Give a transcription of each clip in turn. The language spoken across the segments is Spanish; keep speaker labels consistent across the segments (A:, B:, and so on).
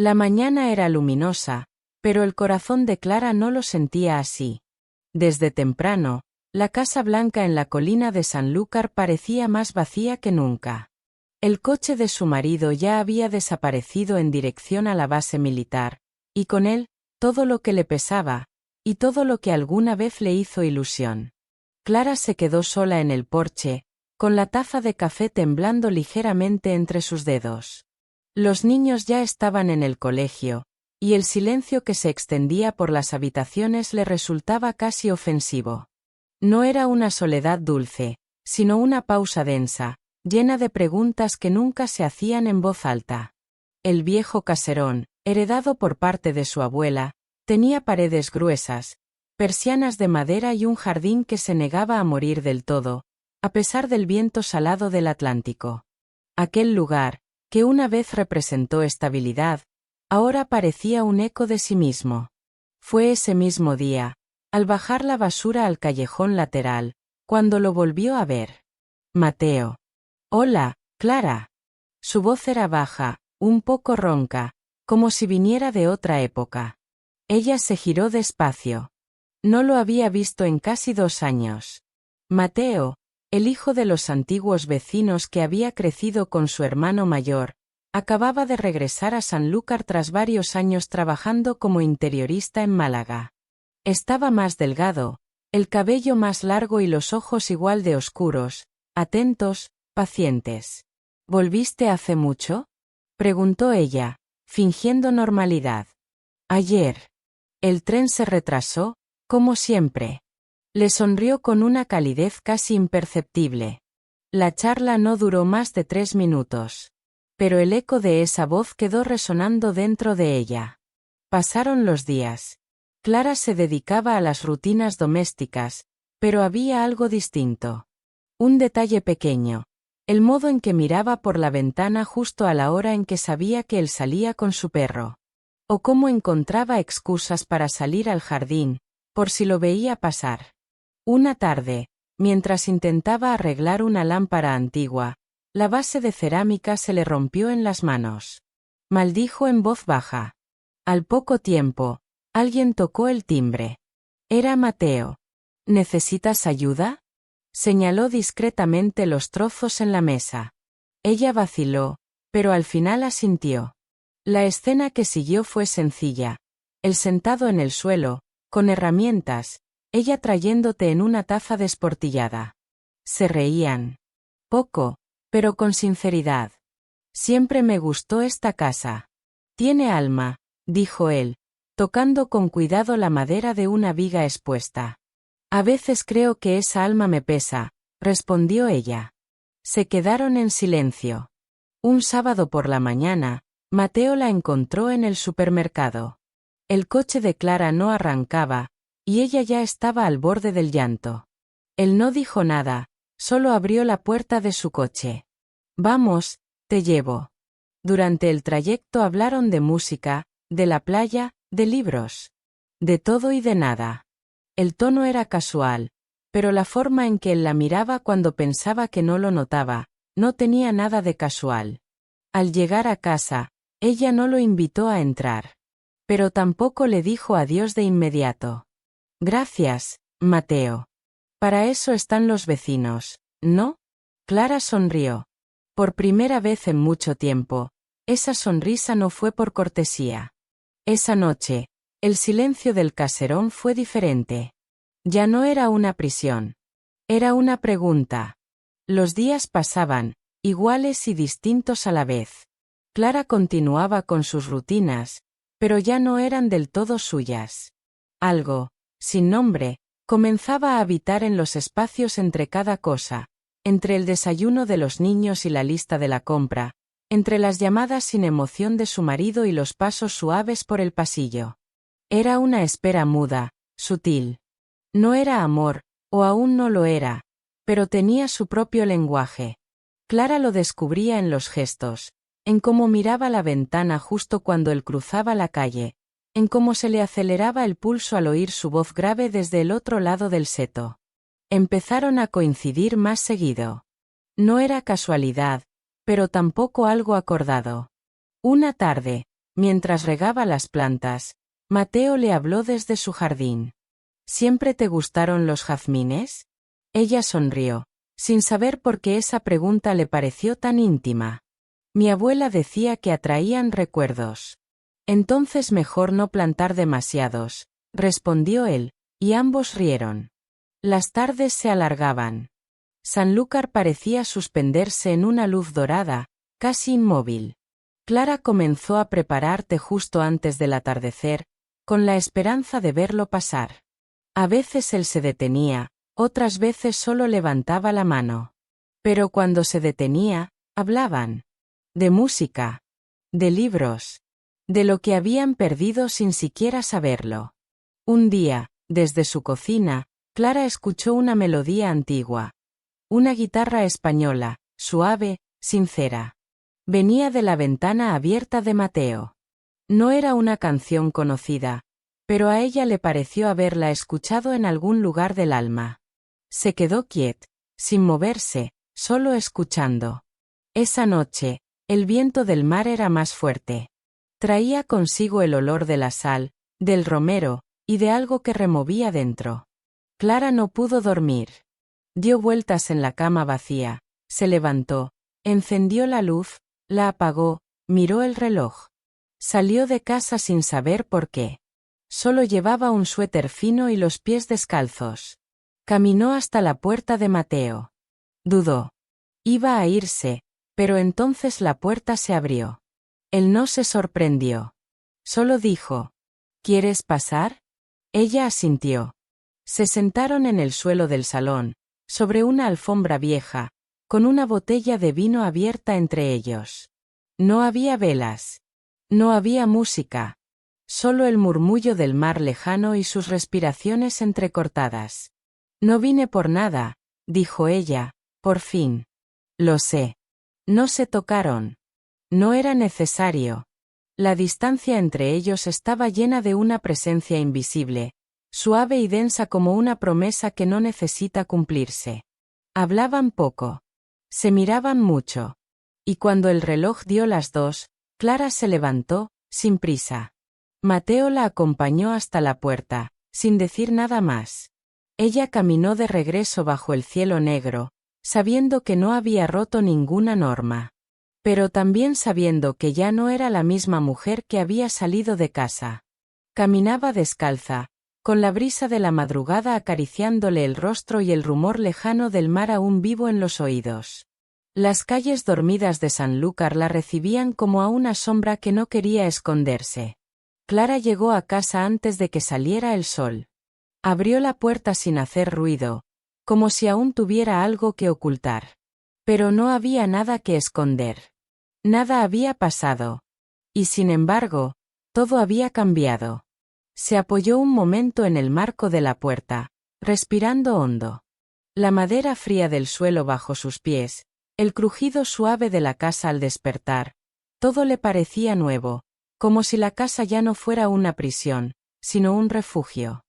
A: La mañana era luminosa, pero el corazón de Clara no lo sentía así. Desde temprano, la Casa Blanca en la colina de Sanlúcar parecía más vacía que nunca. El coche de su marido ya había desaparecido en dirección a la base militar, y con él, todo lo que le pesaba, y todo lo que alguna vez le hizo ilusión. Clara se quedó sola en el porche, con la taza de café temblando ligeramente entre sus dedos. Los niños ya estaban en el colegio, y el silencio que se extendía por las habitaciones le resultaba casi ofensivo. No era una soledad dulce, sino una pausa densa, llena de preguntas que nunca se hacían en voz alta. El viejo caserón, heredado por parte de su abuela, tenía paredes gruesas, persianas de madera y un jardín que se negaba a morir del todo, a pesar del viento salado del Atlántico. Aquel lugar, que una vez representó estabilidad, ahora parecía un eco de sí mismo. Fue ese mismo día, al bajar la basura al callejón lateral, cuando lo volvió a ver. Mateo. Hola, Clara. Su voz era baja, un poco ronca, como si viniera de otra época. Ella se giró despacio. No lo había visto en casi 2 años. Mateo, el hijo de los antiguos vecinos que había crecido con su hermano mayor, acababa de regresar a Sanlúcar tras varios años trabajando como interiorista en Málaga. Estaba más delgado, el cabello más largo y los ojos igual de oscuros, atentos, pacientes. ¿Volviste hace mucho?, preguntó ella, fingiendo normalidad. Ayer. El tren se retrasó, como siempre. Le sonrió con una calidez casi imperceptible. La charla no duró más de 3 minutos. Pero el eco de esa voz quedó resonando dentro de ella. Pasaron los días. Clara se dedicaba a las rutinas domésticas, pero había algo distinto. Un detalle pequeño. El modo en que miraba por la ventana justo a la hora en que sabía que él salía con su perro. O cómo encontraba excusas para salir al jardín, por si lo veía pasar. Una tarde, mientras intentaba arreglar una lámpara antigua, la base de cerámica se le rompió en las manos. Maldijo en voz baja. Al poco tiempo, alguien tocó el timbre. Era Mateo. ¿Necesitas ayuda?, señaló discretamente los trozos en la mesa. Ella vaciló, pero al final asintió. La escena que siguió fue sencilla. Él sentado en el suelo, con herramientas, ella trayendo té en una taza desportillada. Se reían. Poco, pero con sinceridad. Siempre me gustó esta casa. Tiene alma, dijo él, tocando con cuidado la madera de una viga expuesta. A veces creo que esa alma me pesa, respondió ella. Se quedaron en silencio. Un sábado por la mañana, Mateo la encontró en el supermercado. El coche de Clara no arrancaba, y ella ya estaba al borde del llanto. Él no dijo nada, solo abrió la puerta de su coche. Vamos, te llevo. Durante el trayecto hablaron de música, de la playa, de libros. De todo y de nada. El tono era casual, pero la forma en que él la miraba cuando pensaba que no lo notaba, no tenía nada de casual. Al llegar a casa, ella no lo invitó a entrar. Pero tampoco le dijo adiós de inmediato. Gracias, Mateo. Para eso están los vecinos, ¿no? Clara sonrió. Por primera vez en mucho tiempo, esa sonrisa no fue por cortesía. Esa noche, el silencio del caserón fue diferente. Ya no era una prisión. Era una pregunta. Los días pasaban, iguales y distintos a la vez. Clara continuaba con sus rutinas, pero ya no eran del todo suyas. Algo, sin nombre, comenzaba a habitar en los espacios entre cada cosa, entre el desayuno de los niños y la lista de la compra, entre las llamadas sin emoción de su marido y los pasos suaves por el pasillo. Era una espera muda, sutil. No era amor, o aún no lo era, pero tenía su propio lenguaje. Clara lo descubría en los gestos, en cómo miraba la ventana justo cuando él cruzaba la calle, en cómo se le aceleraba el pulso al oír su voz grave desde el otro lado del seto. Empezaron a coincidir más seguido. No era casualidad, pero tampoco algo acordado. Una tarde, Mientras regaba las plantas, Mateo le habló desde su jardín. ¿Siempre te gustaron los jazmines? Ella sonrió, sin saber por qué esa pregunta le pareció tan íntima. Mi abuela decía que atraían recuerdos. Entonces mejor no plantar demasiados, respondió él, y ambos rieron. Las tardes se alargaban. Sanlúcar parecía suspenderse en una luz dorada, casi inmóvil. Clara comenzó a preparar té justo antes del atardecer, con la esperanza de verlo pasar. A veces él se detenía, otras veces solo levantaba la mano. Pero cuando se detenía, hablaban. De música. De libros. De lo que habían perdido sin siquiera saberlo. Un día, desde su cocina, Clara escuchó una melodía antigua. Una guitarra española, suave, sincera. Venía de la ventana abierta de Mateo. No era una canción conocida, pero a ella le pareció haberla escuchado en algún lugar del alma. Se quedó quieta, sin moverse, solo escuchando. Esa noche, el viento del mar era más fuerte. Traía consigo el olor de la sal, del romero, y de algo que removía dentro. Clara no pudo dormir. Dio vueltas en la cama vacía, se levantó, encendió la luz, la apagó, miró el reloj. Salió de casa sin saber por qué. Solo llevaba un suéter fino y los pies descalzos. Caminó hasta la puerta de Mateo. Dudó. Iba a irse, pero entonces la puerta se abrió. Él no se sorprendió. Solo dijo: ¿Quieres pasar? Ella asintió. Se sentaron en el suelo del salón, sobre una alfombra vieja, con una botella de vino abierta entre ellos. No había velas. No había música. Solo el murmullo del mar lejano y sus respiraciones entrecortadas. No vine por nada, dijo ella, por fin. Lo sé. No se tocaron. No era necesario. La distancia entre ellos estaba llena de una presencia invisible, suave y densa como una promesa que no necesita cumplirse. Hablaban poco. Se miraban mucho. Y cuando el reloj dio las 2, Clara se levantó, sin prisa. Mateo la acompañó hasta la puerta, sin decir nada más. Ella caminó de regreso bajo el cielo negro, sabiendo que no había roto ninguna norma. Pero también sabiendo que ya no era la misma mujer que había salido de casa. Caminaba descalza, con la brisa de la madrugada acariciándole el rostro y el rumor lejano del mar aún vivo en los oídos. Las calles dormidas de Sanlúcar la recibían como a una sombra que no quería esconderse. Clara llegó a casa antes de que saliera el sol. Abrió la puerta sin hacer ruido, como si aún tuviera algo que ocultar. Pero no había nada que esconder. Nada había pasado. Y sin embargo, todo había cambiado. Se apoyó un momento en el marco de la puerta, respirando hondo. La madera fría del suelo bajo sus pies, el crujido suave de la casa al despertar, todo le parecía nuevo, como si la casa ya no fuera una prisión, sino un refugio.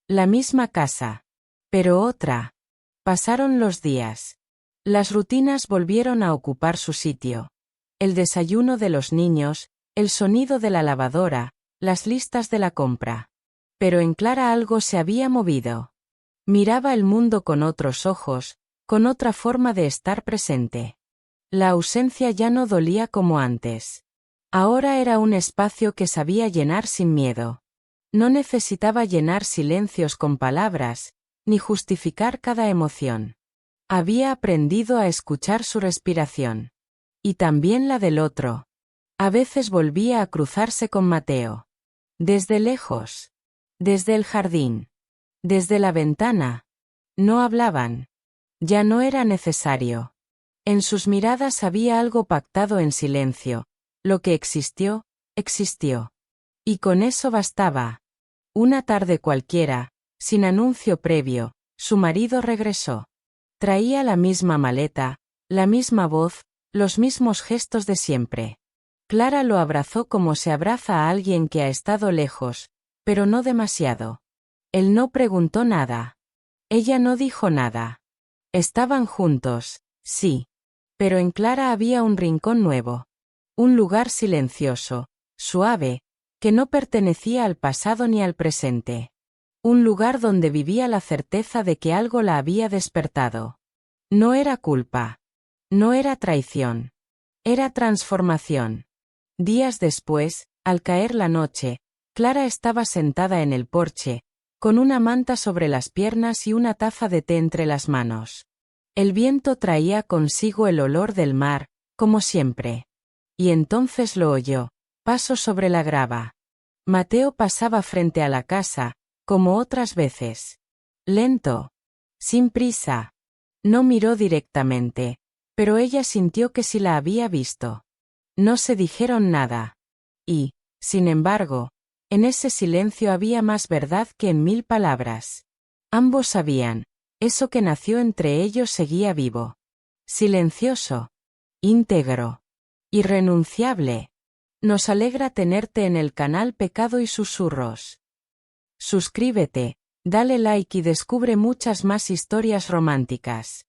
A: La misma casa. Pero otra. Pasaron los días. Las rutinas volvieron a ocupar su sitio. El desayuno de los niños, el sonido de la lavadora, las listas de la compra. Pero en Clara algo se había movido. Miraba el mundo con otros ojos, con otra forma de estar presente. La ausencia ya no dolía como antes. Ahora era un espacio que sabía llenar sin miedo. No necesitaba llenar silencios con palabras, ni justificar cada emoción. Había aprendido a escuchar su respiración. Y también la del otro. A veces volvía a cruzarse con Mateo. Desde lejos. Desde el jardín. Desde la ventana. No hablaban. Ya no era necesario. En sus miradas había algo pactado en silencio. Lo que existió, existió. Y con eso bastaba. Una tarde cualquiera, sin anuncio previo, su marido regresó. Traía la misma maleta, la misma voz, los mismos gestos de siempre. Clara lo abrazó como se abraza a alguien que ha estado lejos, pero no demasiado. Él no preguntó nada. Ella no dijo nada. Estaban juntos, sí. Pero en Clara había un rincón nuevo. Un lugar silencioso, suave, que no pertenecía al pasado ni al presente. Un lugar donde vivía la certeza de que algo la había despertado. No era culpa. No era traición. Era transformación. Días después, al caer la noche, Clara estaba sentada en el porche, con una manta sobre las piernas y una taza de té entre las manos. El viento traía consigo el olor del mar, como siempre. Y entonces lo oyó, pasos sobre la grava. Mateo pasaba frente a la casa, como otras veces. Lento. Sin prisa. No miró directamente, pero ella sintió que sí la había visto. No se dijeron nada. Y, sin embargo, en ese silencio había más verdad que en 1000 palabras. Ambos sabían, eso que nació entre ellos seguía vivo. Silencioso. Íntegro. Irrenunciable. Nos alegra tenerte en el canal Pecado y Susurros. Suscríbete, dale like y descubre muchas más historias románticas.